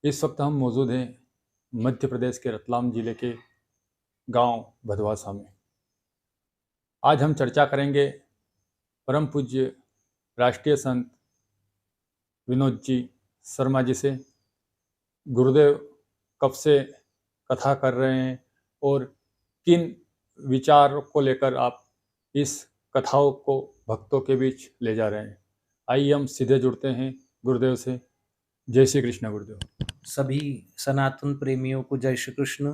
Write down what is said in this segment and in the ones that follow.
इस वक्त हम मौजूद हैं मध्य प्रदेश के रतलाम जिले के गांव भदवासा में। आज हम चर्चा करेंगे परम पूज्य राष्ट्रीय संत विनोद जी शर्मा जी से। गुरुदेव कब से कथा कर रहे हैं और किन विचार को लेकर आप इस कथाओं को भक्तों के बीच ले जा रहे हैं। आइए हम सीधे जुड़ते हैं गुरुदेव से। जय श्री कृष्ण गुरुदेव। सभी सनातन प्रेमियों को जय श्री कृष्ण।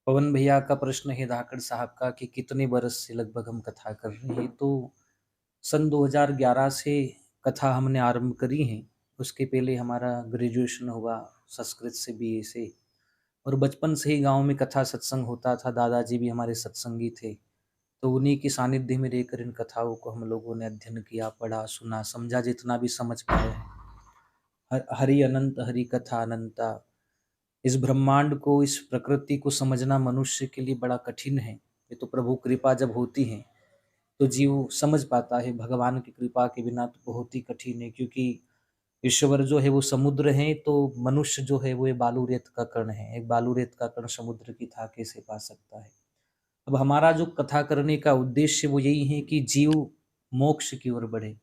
पवन भैया का प्रश्न है धाकड़ साहब का कि कितने बरस से लगभग हम कथा कर रहे हैं। तो सन 2011 से कथा हमने आरंभ करी है। उसके पहले हमारा ग्रेजुएशन हुआ संस्कृत से बीए से, और बचपन से ही गांव में कथा सत्संग होता था। दादाजी भी हमारे सत्संगी थे, तो उन्हीं के सानिध्य में रहकर इन कथाओं को हम लोगों ने अध्ययन किया, पढ़ा, सुना, समझा, जितना भी समझ पाए। हरि अनंत, हरि कथा अनंता। इस ब्रह्मांड को, इस प्रकृति को समझना मनुष्य के लिए बड़ा कठिन है। ये तो प्रभु कृपा जब होती है तो जीव समझ पाता है। भगवान की कृपा के बिना तो बहुत ही कठिन है, क्योंकि ईश्वर जो है वो समुद्र है, तो मनुष्य जो है वो ये बालू रेत का कण है। एक बालू रेत का कण समुद्र की था कैसे पा सकता है। अब हमारा जो कथा करने का उद्देश्य वो यही है कि जीव मोक्ष की ओर बढ़े।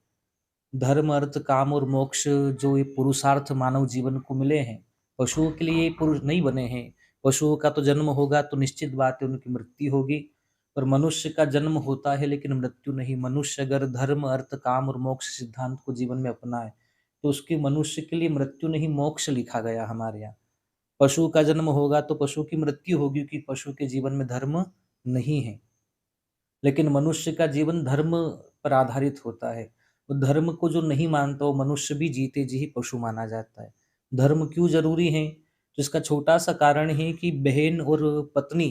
धर्म, अर्थ, काम और मोक्ष जो ये पुरुषार्थ मानव जीवन को मिले हैं, पशुओं के लिए पुरुष नहीं बने हैं। पशुओं का तो जन्म होगा तो निश्चित बात है उनकी मृत्यु होगी, पर मनुष्य का जन्म होता है लेकिन मृत्यु नहीं। मनुष्य अगर धर्म, अर्थ, काम और मोक्ष सिद्धांत को जीवन में अपनाए तो उसके मनुष्य के लिए मृत्यु नहीं मोक्ष लिखा गया हमारे यहाँ। पशु का जन्म होगा तो पशु की मृत्यु होगी, क्योंकि पशु के जीवन में धर्म नहीं है। लेकिन मनुष्य का जीवन धर्म पर आधारित होता है। वो धर्म को जो नहीं मानता वो मनुष्य भी जीते जी ही पशु माना जाता है। धर्म क्यों जरूरी है? तो इसका छोटा सा कारण है कि बहन और पत्नी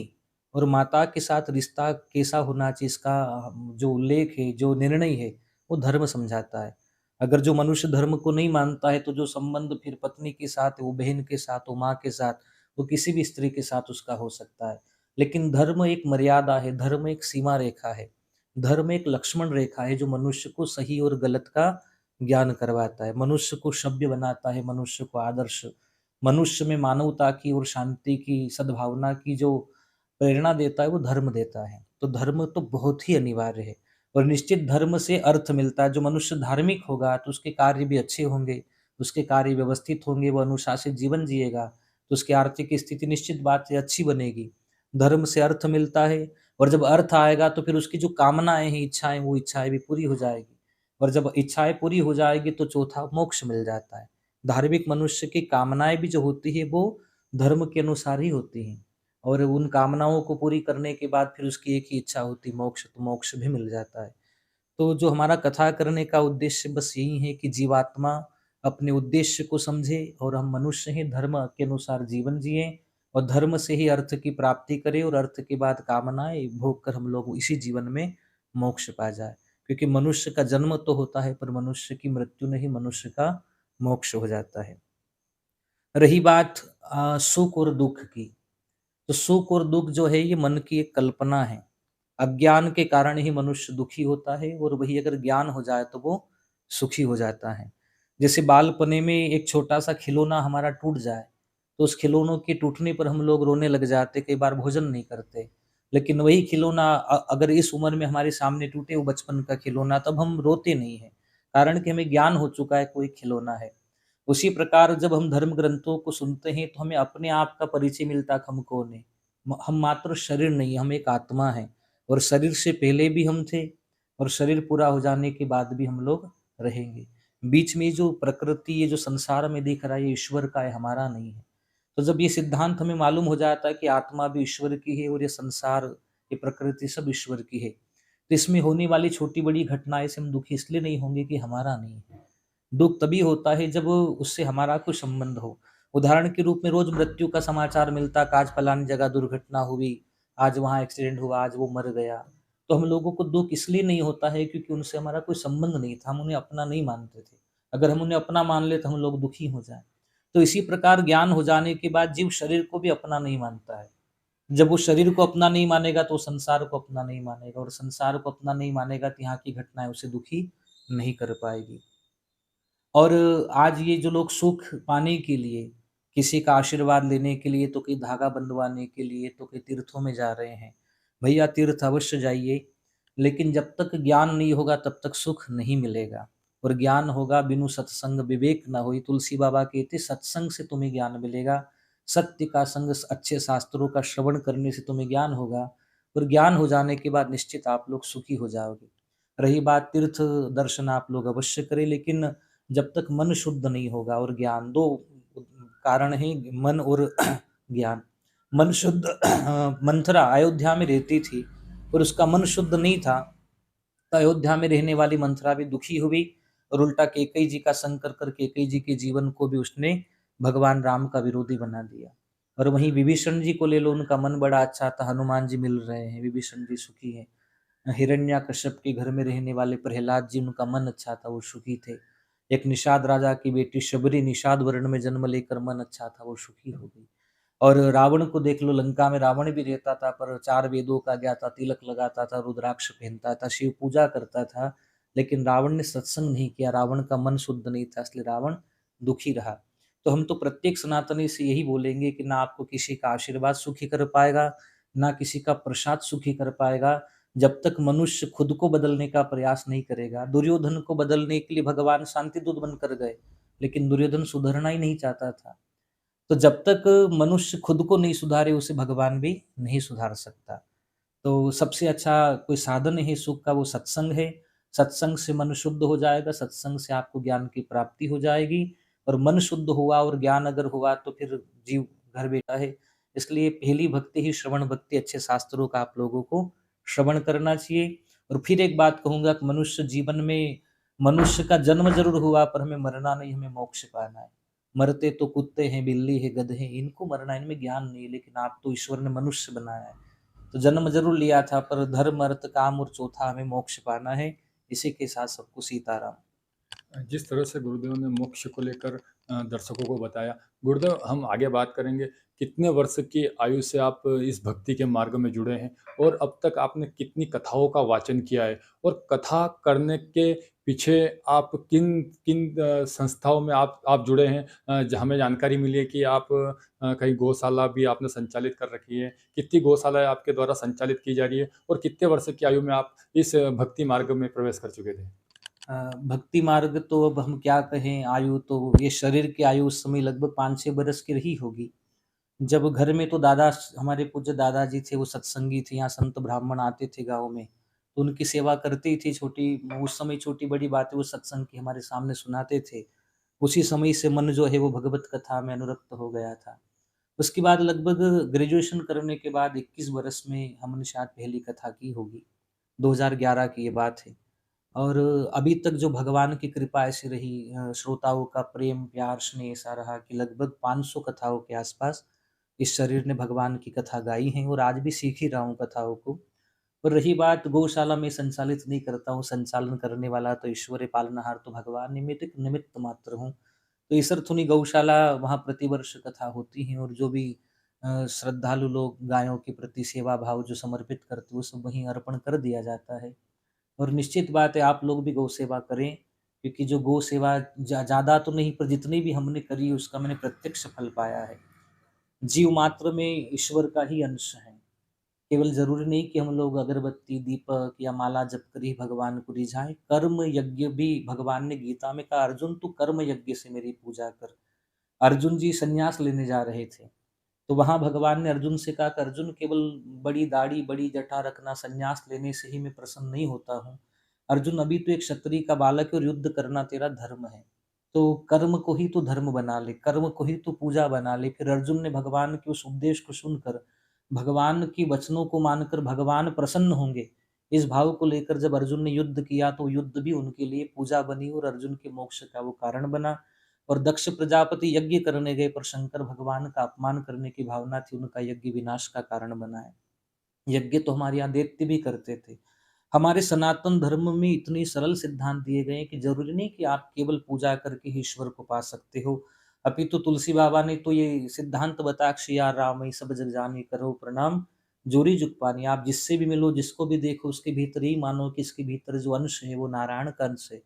और माता के साथ रिश्ता कैसा होना चाहिए, इसका जो उल्लेख है, जो निर्णय है, वो धर्म समझाता है। अगर जो मनुष्य धर्म को नहीं मानता है तो जो संबंध फिर पत्नी के साथ, वो बहन के साथ, वो माँ के साथ, वो किसी भी स्त्री के साथ उसका हो सकता है। लेकिन धर्म एक मर्यादा है, धर्म एक सीमा रेखा है, धर्म एक लक्ष्मण रेखा है जो मनुष्य को सही और गलत का ज्ञान करवाता है, मनुष्य को सभ्य बनाता है, मनुष्य को आदर्श, मनुष्य में मानवता की और शांति की, सद्भावना की जो प्रेरणा देता है वो धर्म देता है। तो धर्म तो बहुत ही अनिवार्य है, और निश्चित धर्म से अर्थ मिलता है। जो मनुष्य धार्मिक होगा तो उसके कार्य भी अच्छे होंगे, उसके कार्य व्यवस्थित होंगे, वो अनुशासित जीवन जिएगा तो उसकी आर्थिक स्थिति निश्चित बात है अच्छी बनेगी। धर्म से अर्थ मिलता है, और जब अर्थ आएगा तो फिर उसकी जो कामनाएं हैं, इच्छाएं, वो इच्छाएं भी पूरी हो जाएगी, और जब इच्छाएं पूरी हो जाएगी तो चौथा मोक्ष मिल जाता है। धार्मिक मनुष्य की कामनाएं भी जो होती है वो धर्म के अनुसार ही होती हैं, और उन कामनाओं को पूरी करने के बाद फिर उसकी एक ही इच्छा होती मोक्ष, तो मोक्ष भी मिल जाता है। तो जो हमारा कथा करने का उद्देश्य बस यही है कि जीवात्मा अपने उद्देश्य को समझे, और हम मनुष्य हैं, धर्म के अनुसार जीवन जिए, और धर्म से ही अर्थ की प्राप्ति करें, और अर्थ के बाद कामनाएं भोग कर हम लोग इसी जीवन में मोक्ष पा जाए। क्योंकि मनुष्य का जन्म तो होता है पर मनुष्य की मृत्यु नहीं, मनुष्य का मोक्ष हो जाता है। रही बात सुख और दुख की, तो सुख और दुख जो है ये मन की एक कल्पना है। अज्ञान के कारण ही मनुष्य दुखी होता है, और वही अगर ज्ञान हो जाए तो वो सुखी हो जाता है। जैसे बालपने में एक छोटा सा खिलौना हमारा टूट जाए तो उस खिलौनों के टूटने पर हम लोग रोने लग जाते, कई बार भोजन नहीं करते। लेकिन वही खिलौना अगर इस उम्र में हमारे सामने टूटे, वो बचपन का खिलौना, तब हम रोते नहीं है, कारण कि हमें ज्ञान हो चुका है कोई खिलौना है। उसी प्रकार जब हम धर्म ग्रंथों को सुनते हैं तो हमें अपने आप का परिचय मिलता कि हम कौन है। हम मात्र शरीर नहीं, हम एक आत्मा है, और शरीर से पहले भी हम थे, और शरीर पूरा हो जाने के बाद भी हम लोग रहेंगे। बीच में जो प्रकृति, ये जो संसार में दिख रहा है, ये ईश्वर का है, हमारा नहीं है। तो जब ये सिद्धांत हमें मालूम हो जाता है कि आत्मा भी ईश्वर की है और ये संसार, ये प्रकृति सब ईश्वर की है, तो इसमें होने वाली छोटी बड़ी घटनाएं से हम दुखी इसलिए नहीं होंगे कि हमारा नहीं है। दुःख तभी होता है जब उससे हमारा कोई संबंध हो। उदाहरण के रूप में रोज मृत्यु का समाचार मिलता कि आज फलानी जगह दुर्घटना हुई, आज वहाँ एक्सीडेंट हुआ, आज वो मर गया। तो हम लोगों को दुःख इसलिए नहीं होता है क्योंकि उनसे हमारा कोई संबंध नहीं था, हम उन्हें अपना नहीं मानते थे। अगर हम उन्हें अपना मान ले तो हम लोग दुखी हो जाएँ। तो इसी प्रकार ज्ञान हो जाने के बाद जीव शरीर को भी अपना नहीं मानता है। जब वो शरीर को अपना नहीं मानेगा तो संसार को अपना नहीं मानेगा, और संसार को अपना नहीं मानेगा तो यहाँ की घटनाएँ उसे दुखी नहीं कर पाएगी। और आज ये जो लोग सुख पाने के लिए किसी का आशीर्वाद लेने के लिए, तो कोई धागा बंधवाने के लिए, तो कोई तीर्थों में जा रहे हैं। भैया तीर्थ अवश्य जाइए, लेकिन जब तक ज्ञान नहीं होगा तब तक सुख नहीं मिलेगा। और ज्ञान होगा बिनु सत्संग विवेक न होई। तुलसी बाबा कहते सत्संग से तुम्हें ज्ञान मिलेगा, सत्य का संग, अच्छे शास्त्रों का श्रवण करने से तुम्हें ज्ञान होगा, और ज्ञान हो जाने के बाद निश्चित आप लोग सुखी हो जाओगे। रही बात तीर्थ दर्शन, आप लोग अवश्य करें, लेकिन जब तक मन शुद्ध नहीं होगा, और ज्ञान, दो कारण है, मन और ज्ञान। मन शुद्ध मंथरा अयोध्या में रहती थी और उसका मन शुद्ध नहीं था, तो अयोध्या में रहने वाली मंथरा भी दुखी हुई, और उल्टा कैकेयी जी का संग कर कर कैकेयी जी के जीवन को भी उसने भगवान राम का विरोधी बना दिया। और वहीं विभीषण जी को ले लो, उनका मन बड़ा अच्छा था, हनुमान जी मिल रहे हैं, विभीषण जी सुखी हैं। हिरण्याकश्यप के घर में रहने वाले प्रहलाद जी, उनका मन अच्छा था, वो सुखी थे। एक निषाद राजा की बेटी शबरी निषाद वर्ण में जन्म लेकर मन अच्छा था, वो सुखी हो गई। और रावण को देख लो, लंका में रावण भी रहता था, पर 4 वेदों का ज्ञाता, तिलक लगाता था, रुद्राक्ष पहनता था, शिव पूजा करता था, लेकिन रावण ने सत्संग नहीं किया, रावण का मन शुद्ध नहीं था, इसलिए रावण दुखी रहा। तो हम तो प्रत्येक सनातनी से यही बोलेंगे कि ना आपको किसी का आशीर्वाद सुखी कर पाएगा, ना किसी का प्रसाद सुखी कर पाएगा, जब तक मनुष्य खुद को बदलने का प्रयास नहीं करेगा। दुर्योधन को बदलने के लिए भगवान शांति दूत बनकर गए, लेकिन दुर्योधन सुधरना ही नहीं चाहता था। तो जब तक मनुष्य खुद को नहीं सुधारे, उसे भगवान भी नहीं सुधार सकता। तो सबसे अच्छा कोई साधन है सुख का, वो सत्संग है। सत्संग से मन शुद्ध हो जाएगा, सत्संग से आपको ज्ञान की प्राप्ति हो जाएगी, और मन शुद्ध हुआ और ज्ञान अगर हुआ तो फिर जीव घर बैठा है। इसलिए पहली भक्ति ही श्रवण भक्ति, अच्छे शास्त्रों का आप लोगों को श्रवण करना चाहिए। और फिर एक बात कहूँगा कि मनुष्य जीवन में, मनुष्य का जन्म ज़रूर हुआ, पर हमें मरना नहीं, हमें मोक्ष पाना है। मरते तो कुत्ते हैं, बिल्ली है, गधे हैं, इनको मरना है, इनमें ज्ञान नहीं है, लेकिन आप तो ईश्वर ने मनुष्य बनाया है। तो जन्म ज़रूर लिया था, पर धर्म, अर्थ, काम और चौथा हमें मोक्ष पाना है। इसी के साथ सबको सीताराम। जिस तरह से गुरुदेव ने मोक्ष को लेकर दर्शकों को बताया, गुरुदेव हम आगे बात करेंगे। कितने वर्ष की आयु से आप इस भक्ति के मार्ग में जुड़े हैं, और अब तक आपने कितनी कथाओं का वाचन किया है, और कथा करने के पीछे आप किन किन संस्थाओं में आप जुड़े हैं? हमें जानकारी मिली है कि आप कहीं गौशाला भी आपने संचालित कर रखी है। कितनी गौशालाएं आपके द्वारा संचालित की जा रही है, और कितने वर्ष की आयु में आप इस भक्ति मार्ग में प्रवेश कर चुके थे? भक्ति मार्ग तो अब हम क्या कहें, आयु तो ये शरीर की आयु उस समय लगभग 5-6 बरस की रही होगी। जब घर में तो दादा, हमारे पूज्य दादाजी थे, वो सत्संगी थे, यहाँ संत ब्राह्मण आते थे गाँव में, तो उनकी सेवा करती थी। छोटी उस समय छोटी-बड़ी बातें वो सत्संग की हमारे सामने सुनाते थे। उसी समय से मन जो है वो भगवत कथा में अनुरक्त हो गया था। उसके बाद लगभग ग्रेजुएशन करने के बाद 21 बरस में हमने शायद पहली कथा की होगी। 2011 की ये बात है। और अभी तक जो भगवान की कृपा ऐसी रही, श्रोताओं का प्रेम, प्यार, स्नेह ऐसा रहा कि लगभग 500 कथाओं के आसपास इस शरीर ने भगवान की कथा गाई है, और आज भी सीख ही रहा हूँ कथाओं को। और रही बात, गौशाला में संचालित नहीं करता हूँ, संचालन करने वाला तो ईश्वर है, पालनहार तो भगवान है, मैं तो एक निमित्त मात्र हूँ। तो इस अर्थुनी गौशाला, वहाँ प्रतिवर्ष कथा होती है, और जो भी श्रद्धालु लोग गायों के प्रति सेवा भाव जो समर्पित करते हैं, वो सब वहीं अर्पण कर दिया जाता है। और निश्चित बात है, आप लोग भी गौ सेवा करें, क्योंकि जो गौ सेवा ज़्यादा तो नहीं, पर जितनी भी हमने करी उसका मैंने प्रत्यक्ष फल पाया है। जीव मात्र में ईश्वर का ही अंश है। केवल ज़रूरी नहीं कि हम लोग अगरबत्ती, दीपक या माला जप कर ही भगवान को रिझाएँ। कर्म यज्ञ भी भगवान ने गीता में कहा, अर्जुन तू कर्म यज्ञ से मेरी पूजा कर। अर्जुन जी संन्यास लेने जा रहे थे। तो वहाँ भगवान ने अर्जुन से कहा कि अर्जुन, केवल बड़ी दाढ़ी, बड़ी जटा रखना, संन्यास लेने से ही मैं प्रसन्न नहीं होता हूँ। अर्जुन, अभी तो एक क्षत्रिय का बालक है, और युद्ध करना तेरा धर्म है। तो कर्म को ही तू धर्म बना ले, कर्म को ही तू पूजा बना ले। फिर अर्जुन ने भगवान के उस उपदेश को सुनकर, भगवान की वचनों को मानकर भगवान प्रसन्न होंगे, इस भाव को लेकर जब अर्जुन ने युद्ध किया, तो युद्ध भी उनके लिए पूजा बनी, और अर्जुन के मोक्ष का वो कारण बना। और दक्ष प्रजापति यज्ञ करने गए, पर शंकर भगवान का अपमान करने की भावना थी, उनका यज्ञ विनाश का कारण बना है। यज्ञ तो हमारे यहाँ दैत्य भी करते थे। हमारे सनातन धर्म में इतने सरल सिद्धांत दिए गए हैं कि जरूरी नहीं कि आप केवल पूजा करके ही ईश्वर को पा सकते हो। अभी तो तुलसी बाबा ने तो ये सिद्धांत बताया, "क्षिया रामई सब जग जानी करो प्रणाम, जोरी जुग पानी"। आप जिससे भी मिलो, जिसको भी देखो, उसके भीतर ही मानो कि इसके भीतर जो अंश है वो नारायण का अंश है।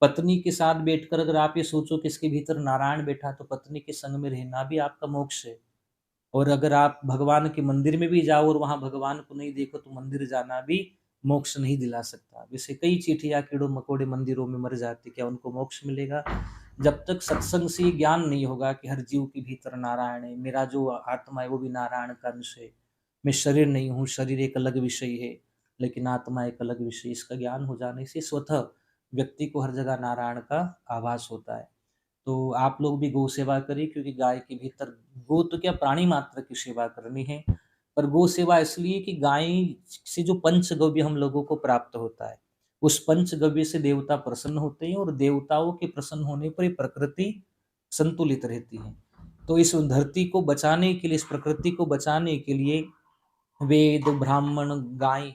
पत्नी के साथ बैठकर अगर आप ये सोचो कि इसके भीतर नारायण बैठा, तो पत्नी के संग में रहना भी आपका मोक्ष है। और अगर आप भगवान के मंदिर में भी जाओ और वहाँ भगवान को नहीं देखो, तो मंदिर जाना भी मोक्ष नहीं दिला सकता। वैसे कई चींटियाँ, कीड़े-मकोड़े मंदिरों में मर जाते, क्या उनको मोक्ष मिलेगा? जब तक सत्संग से ये ज्ञान नहीं होगा कि हर जीव के भीतर नारायण है, मेरा जो आत्मा है वो भी नारायण का अंश है, मैं शरीर नहीं हूँ, शरीर एक अलग विषय है, लेकिन आत्मा एक अलग विषय, इसका ज्ञान हो जाने से स्वतः व्यक्ति को हर जगह नारायण का आभास होता है। तो आप लोग भी गौ सेवा करिए, क्योंकि गाय के भीतर, गौ तो क्या प्राणी मात्र की सेवा करनी है, पर गौ सेवा इसलिए कि गाय से जो पंचगव्य हम लोगों को प्राप्त होता है, उस पंचगव्य से देवता प्रसन्न होते हैं, और देवताओं के प्रसन्न होने पर ये प्रकृति संतुलित रहती है। तो इस धरती को बचाने के लिए, इस प्रकृति को बचाने के लिए वेद, ब्राह्मण, गाय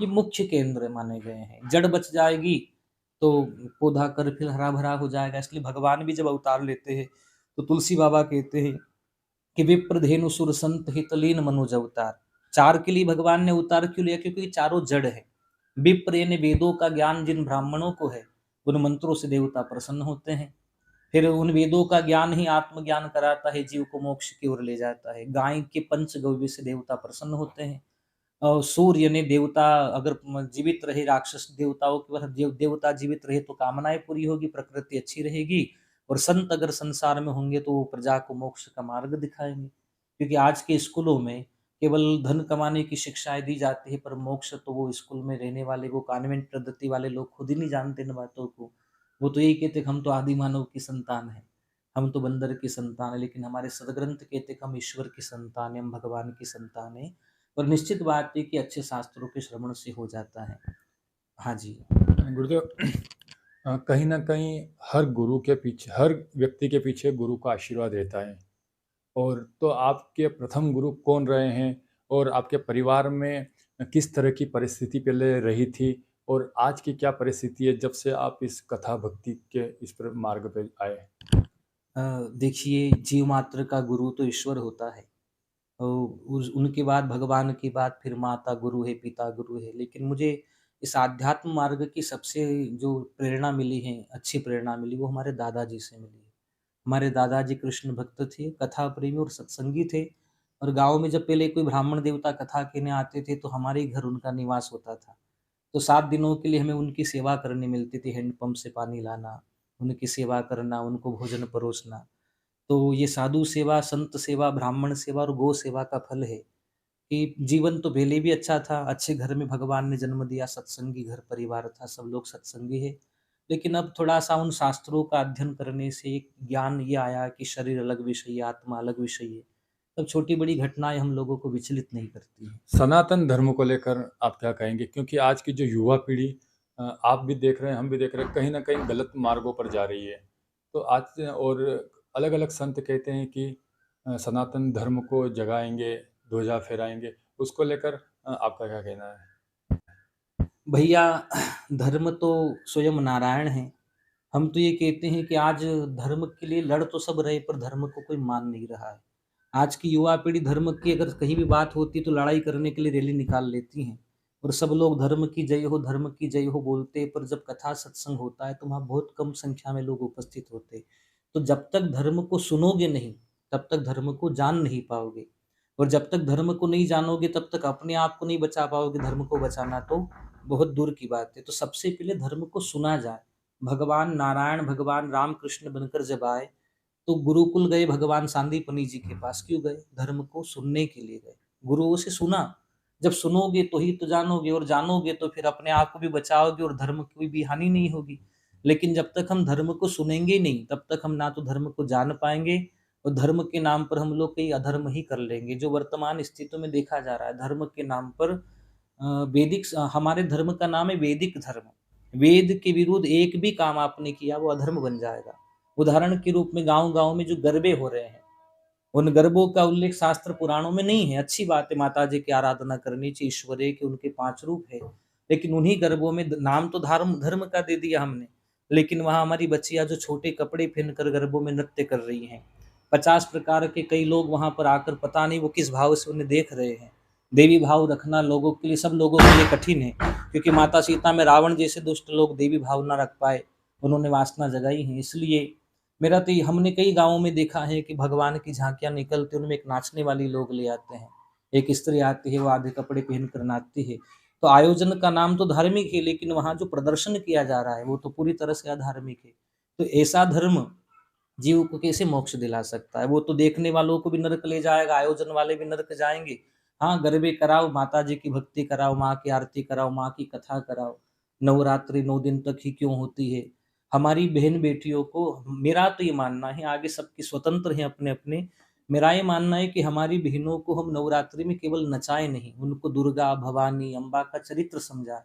ये मुख्य केंद्र माने गए हैं। जड़ बच जाएगी तो पौधा कर फिर हरा-भरा हो जाएगा। इसलिए भगवान भी जब अवतार लेते हैं, तो तुलसी बाबा कहते हैं कि विप्र, धेनु, सुर, संत, हित, लीन, मनुज अवतार। 4 के लिए भगवान ने अवतार क्यों लिया? क्योंकि ये चारों जड़ है। विप्र यानी वेदों का ज्ञान जिन ब्राह्मणों को है, उन मंत्रों से देवता प्रसन्न होते हैं। फिर उन वेदों का ज्ञान ही आत्मज्ञान कराता है, जीव को मोक्ष की ओर ले जाता है। गाय के पंचगव्य से देवता प्रसन्न होते हैं। सूर्य ने देवता अगर जीवित रहे, राक्षस देवताओं के पास देवता जीवित रहे तो कामनाएं पूरी होगी, प्रकृति अच्छी रहेगी। और संत अगर संसार में होंगे तो वो प्रजा को मोक्ष का मार्ग दिखाएंगे। क्योंकि आज के स्कूलों में केवल धन कमाने की शिक्षाएं दी जाती है, पर मोक्ष तो वो स्कूल में रहने वाले, वो कॉन्वेंट पद्धति वाले लोग खुद ही नहीं जानते इन बातों को। वो तो यही कहते कि हम तो आदि मानव की संतान है, हम तो बंदर की संतान है, लेकिन हमारे सदग्रंथ कहते कि हम ईश्वर की संतान है, हम भगवान की संतान है। और निश्चित बात है कि अच्छे शास्त्रों के श्रवण से हो जाता है। हाँ जी। गुरुदेव, कहीं ना कहीं हर गुरु के पीछे, हर व्यक्ति के पीछे गुरु का आशीर्वाद रहता है। और तो आपके प्रथम गुरु कौन रहे हैं, और आपके परिवार में किस तरह की परिस्थिति पहले रही थी, और आज की क्या परिस्थिति है जब से आप इस कथा भक्ति के इस पर मार्ग पे आए? देखिए, जीव मात्र का गुरु तो ईश्वर होता है। उस उनके बाद, भगवान के बाद फिर माता गुरु है, पिता गुरु है। लेकिन मुझे इस आध्यात्म मार्ग की सबसे जो प्रेरणा मिली है, अच्छी प्रेरणा मिली, वो हमारे दादाजी से मिली है। हमारे दादाजी कृष्ण भक्त थे, कथा प्रेमी और सत्संगी थे। और गाँव में जब पहले कोई ब्राह्मण देवता कथा कहने आते थे, तो हमारे ही घर उनका निवास होता था। तो 7 दिनों के लिए हमें उनकी सेवा करनी मिलती थी, हैंडपंप से पानी लाना, उनकी सेवा करना, उनको भोजन परोसना। तो ये साधु सेवा, संत सेवा, ब्राह्मण सेवा और गौ सेवा का फल है कि जीवन तो पहले भी अच्छा था, अच्छे घर में भगवान ने जन्म दिया, सत्संगी घर परिवार था, सब लोग सत्संगी है। लेकिन अब थोड़ा-सा उन शास्त्रों का अध्ययन करने से एक ज्ञान ये आया कि शरीर अलग विषय है, आत्मा अलग विषय है। तब छोटी-बड़ी घटनाएँ हम लोगों को विचलित नहीं करती हैं। सनातन धर्म को लेकर आप क्या कहेंगे? क्योंकि आज की जो युवा पीढ़ी, आप भी देख रहे हैं, हम भी देख रहे हैं, कहीं ना कहीं गलत मार्गों पर जा रही है। तो आज और अलग अलग संत कहते हैं कि सनातन धर्म को जगाएंगे, ध्वजा फहराएंगे। उसको लेकर आपका क्या कहना है? भैया, धर्म तो स्वयं नारायण है। हम तो ये कहते हैं कि आज धर्म के लिए लड़ तो सब रहे, पर धर्म को कोई मान नहीं रहा है। आज की युवा पीढ़ी धर्म की अगर कहीं भी बात होती है तो लड़ाई करने के लिए रैली निकाल लेती हैं, और सब लोग धर्म की जय हो, धर्म की जय हो बोलते हैं, पर जब कथा सत्संग होता है तो वहाँ बहुत कम संख्या में लोग उपस्थित होते हैं। तो जब तक धर्म को सुनोगे नहीं, तब तक धर्म को जान नहीं पाओगे। और जब तक धर्म को नहीं जानोगे, तब तक अपने आप को नहीं बचा पाओगे। धर्म को बचाना तो बहुत दूर की बात है। तो सबसे पहले धर्म को सुना जाए। भगवान नारायण, भगवान रामकृष्ण बनकर जब आए, तो गुरुकुल गए, भगवान सांदीपनि जी के पास क्यों गए? धर्म को सुनने के लिए गए। गुरुओं से सुना। जब सुनोगे तो ही तो जानोगे, और जानोगे तो फिर अपने आप को भी बचाओगे, और धर्म की भी हानि नहीं होगी। लेकिन जब तक हम धर्म को सुनेंगे ही नहीं, तब तक हम ना तो धर्म को जान पाएंगे, और धर्म के नाम पर हम लोग कई अधर्म ही कर लेंगे, जो वर्तमान स्थितियों में देखा जा रहा है। धर्म के नाम पर हमारे धर्म का नाम है वैदिक धर्म। वेद के विरुद्ध एक भी काम आपने किया, वो अधर्म बन जाएगा। उदाहरण के रूप में गाँव-गाँव में जो गरबे हो रहे हैं, उन गरबों का उल्लेख शास्त्र पुराणों में नहीं है। अच्छी बात है, माता जी की आराधना करनी चाहिए, ईश्वर है कि उनके 5 रूप है। लेकिन उन्हीं गरबों में नाम तो धर्म धर्म का दे दिया हमने, लेकिन वहाँ हमारी बच्चियाँ जो छोटे कपड़े पहनकर गरबों में नृत्य कर रही हैं। 50 प्रकार के कई लोग वहाँ पर आकर पता नहीं वो किस भाव से उन्हें देख रहे हैं। देवी भाव रखना लोगों के लिए, सब लोगों के लिए कठिन है, क्योंकि माता सीता में रावण जैसे दुष्ट लोग देवी भाव ना रख पाए। उन्होंने वासना जगाई है। इसलिए मेरा तो ये हमने कई गाँवों में देखा है कि भगवान की झाँकियाँ निकलती हैं, उनमें एक नाचने वाली लोग ले आते हैं। एक स्त्री आती है, वो आधे कपड़े पहनकर नाचती है। तो आयोजन का नाम तो धार्मिक है, लेकिन वहाँ जो प्रदर्शन किया जा रहा है, वो तो पूरी तरह से अधार्मिक है। तो ऐसा धर्म जीव को कैसे मोक्ष दिला सकता है? वो तो देखने वालों को भी नरक ले जाएगा, आयोजन वाले भी नरक जाएँगे। हाँ, गरबे कराओ, माता जी की भक्ति कराओ, माँ की आरती कराओ, माँ की कथा कराओ। नवरात्रि 9 दिन तक ही क्यों होती है? हमारी बहन-बेटियों को मेरा तो ये मानना है, आगे सबकी स्वतंत्र हैं अपने-अपने। मेरा ये मानना है कि हमारी बहनों को हम नवरात्रि में केवल नचाएँ नहीं, उनको दुर्गा, भवानी, अम्बा का चरित्र समझाएँ।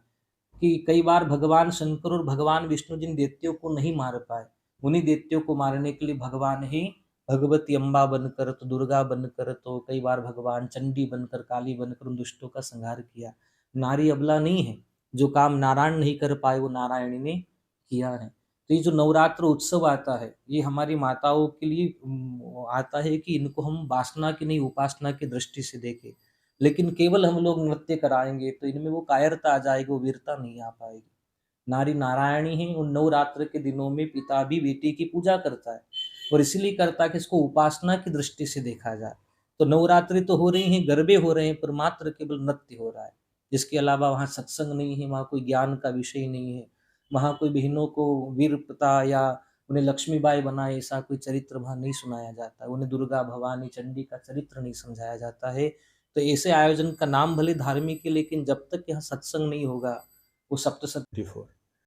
कि कई बार भगवान शंकर और भगवान विष्णु जिन दैत्यों को नहीं मार पाए, उन्हीं दैत्यों को मारने के लिए भगवान ही भगवती अम्बा बनकर, तो दुर्गा बनकर, तो कई बार भगवान चंडी बनकर, काली बनकर उन दुष्टों का संहार किया। नारी अबला नहीं है, जो काम नारायण नहीं कर पाए वो नारायण ने किया है। तो ये जो नवरात्र उत्सव आता है, ये हमारी माताओं के लिए आता है कि इनको हम वासना की नहीं उपासना की दृष्टि से देखें। लेकिन केवल हम लोग नृत्य कराएँगे तो इनमें वो कायरता आ जाएगी, वो वीरता नहीं आ पाएगी। नारी नारायणी है, उन नवरात्र के दिनों में पिता भी बेटी की पूजा करता है और इसीलिए करता है कि इसको उपासना की दृष्टि से देखा जाए। तो नवरात्रि तो हो रही हैं, गरबे हो रहे हैं, पर मात्र केवल नृत्य हो रहा है। इसके अलावा वहाँ सत्संग नहीं है, वहाँ कोई ज्ञान का विषय नहीं है, वहाँ कोई बहनों को वीरता या उन्हें लक्ष्मीबाई बनाए ऐसा कोई चरित्र वहाँ नहीं सुनाया जाता है। उन्हें दुर्गा, भवानी, चंडी का चरित्र नहीं समझाया जाता है। तो ऐसे आयोजन का नाम भले धार्मिक है, लेकिन जब तक यहाँ सत्संग नहीं होगा, वो सप्तसत बिफोर